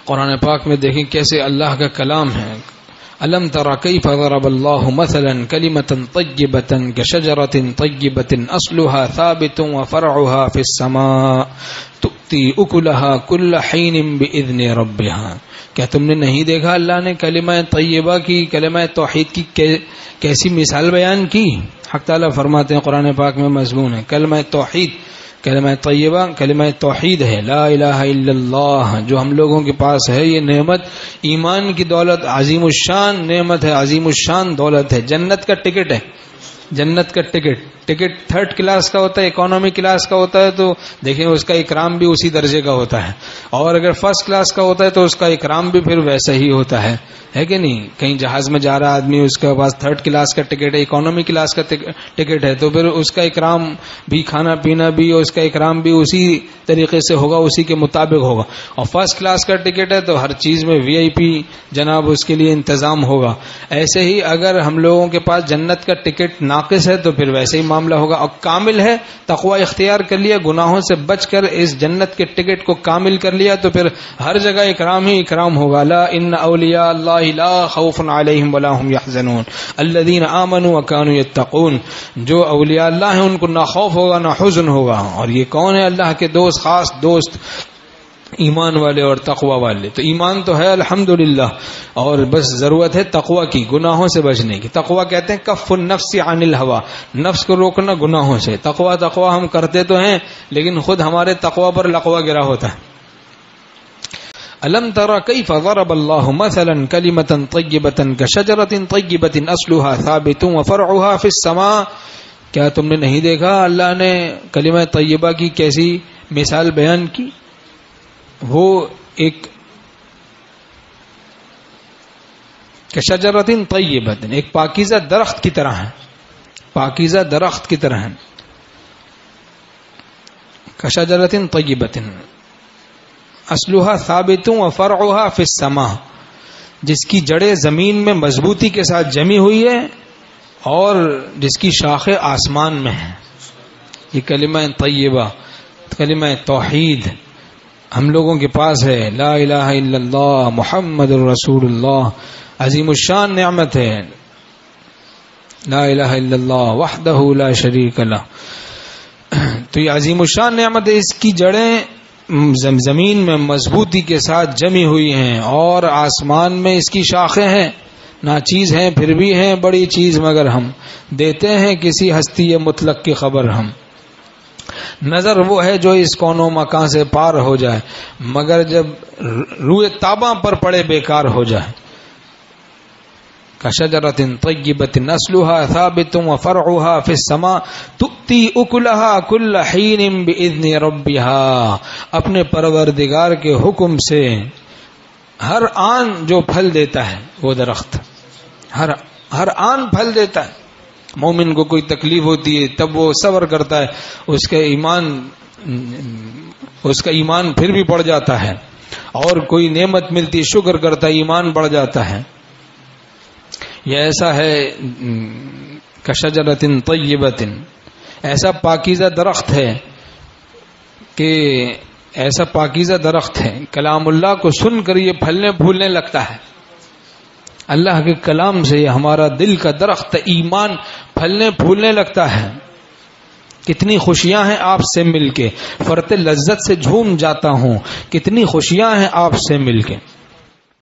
قرآن پاک میں دیکھیں کیسے اللہ کا کلام ہے. الم تر کیف ضرب اللہ مثلا کلمۃ طیبۃ کشجرۃ طیبۃ اصلها ثابت وفرعها فی السماء تؤتی اکلها کل حین باذن ربها. کیا تم نے نہیں دیکھا اللہ نے کلمہ طیبہ کی، کلمہ توحید کی کیسی مثال بیان کی؟ حق تعالیٰ فرماتے ہیں قرآن پاک میں مضمون ہے کلمہ توحید، کلمہ طیبہ کلمہ توحید ہے، لا الہ الا اللہ جو ہم لوگوں کے پاس ہے. یہ نعمت ایمان کی دولت عظیم الشان نعمت ہے، عظیم الشان دولت ہے. جنت کا ٹکٹ ہے، جنت کا ٹکٹ تھرڈ کلاس کا ہوتا ہے، اکانومی کلاس کا ہوتا ہے تو دیکھیں اس کا اکرام بھی اسی درجے کا ہوتا ہے، اور اگر فرسٹ کلاس کا ہوتا ہے تو اس کا اکرام بھی پھر ویسا ہی ہوتا ہے کہ نہیں؟ کہیں جہاز میں جا رہا آدمی، اس کے پاس تھرڈ کلاس کا ٹکٹ ہے، اکانومی کلاس کا ٹکٹ ہے، تو پھر اس کا اکرام بھی، کھانا پینا بھی، اور اس کا اکرام بھی اسی طریقے سے ہوگا، اسی کے مطابق ہوگا. اور فرسٹ کلاس کا ٹکٹ ہے تو ہر چیز میں وی آئی پی جناب اس کے لیے انتظام ہوگا. ایسے ہی اگر ہم لوگوں کے پاس جنت کا ٹکٹ ناقص ہے تو پھر ویسے ہی معاملہ ہوگا. اور کامل ہے، تقوی اختیار کر لیا، گناہوں سے بچ کر اس جنت کے ٹکٹ کو کامل کر لیا تو پھر ہر جگہ اکرام ہی اکرام ہوگا. لا ان اولیاء اللہ لا خوف علیہم ولا هم يحزنون الذین آمنوا وكانوا يتقون. جو اولیاء اللہ ہیں ان کو نہ خوف ہوگا نہ حزن ہوگا. اور یہ کون ہے؟ اللہ کے دوست، خاص دوست، ایمان والے اور تقوی والے. تو ایمان تو ہے الحمدللہ، اور بس ضرورت ہے تقوی کی، گناہوں سے بچنے کی. تقوی کہتے ہیں کف النفس عن الہوا، نفس کو روکنا گناہوں سے. تقوی ہم کرتے تو ہیں لیکن خود ہمارے تقوی پر لقوہ گرا ہوتا ہے. الم تر کیف ضرب اللہ مثلا کلمۃ طیبۃ کشجرۃ طیبۃ اصلها ثابت وفرعها فی السماء. کیا تم نے نہیں دیکھا اللہ نے کلمہ طیبہ کی کیسی مثال بیان کی؟ وہ ایک کشجرۃ طیبۃ، ایک پاکیزہ درخت کی طرح ہے، پاکیزہ درخت کی طرح ہے. کشجرۃ طیبۃ اصلها ثابت وفرعها فی السماء، جس کی جڑیں زمین میں مضبوطی کے ساتھ جمی ہوئی ہے اور جس کی شاخیں آسمان میں ہیں. یہ کلمہ طیبہ، کلمہ توحید ہم لوگوں کے پاس ہے. لا الہ الا اللہ محمد الرسول اللہ، عظیم الشان نعمت ہے. لا الہ الا اللہ وحدہ لا شریک لہ. تو یہ عظیم الشان نعمت ہے. اس کی جڑیں زمین میں مضبوطی کے ساتھ جمی ہوئی ہیں اور آسمان میں اس کی شاخیں ہیں. ناچیز ہیں پھر بھی ہیں بڑی چیز، مگر ہم دیتے ہیں کسی ہستی مطلق کی خبر. ہم نظر وہ ہے جو اس کون و مکان سے پار ہو جائے، مگر جب روئے تاباں پر پڑے بیکار ہو جائے. کشجرۃ طیبۃ اصلها ثابت وفرعها فی السماء تؤتی اکلها کل حین باذن ربها. اپنے پروردگار کے حکم سے ہر آن جو پھل دیتا ہے وہ درخت ہر آن پھل دیتا ہے. مومن کو کوئی تکلیف ہوتی ہے تب وہ صبر کرتا ہے، اس کا ایمان پھر بھی بڑھ جاتا ہے. اور کوئی نعمت ملتی شکر کرتا ہے، ایمان بڑھ جاتا ہے. یہ ایسا ہے کشجرۃ طیبۃ، ایسا پاکیزہ درخت ہے کہ ایسا پاکیزہ درخت ہے کلام اللہ کو سن کر یہ پھلنے پھولنے لگتا ہے. اللہ کے کلام سے یہ ہمارا دل کا درخت ایمان پھلنے پھولنے لگتا ہے. کتنی خوشیاں ہیں آپ سے مل کے، فرت لذت سے جھوم جاتا ہوں. کتنی خوشیاں ہیں آپ سے مل کے.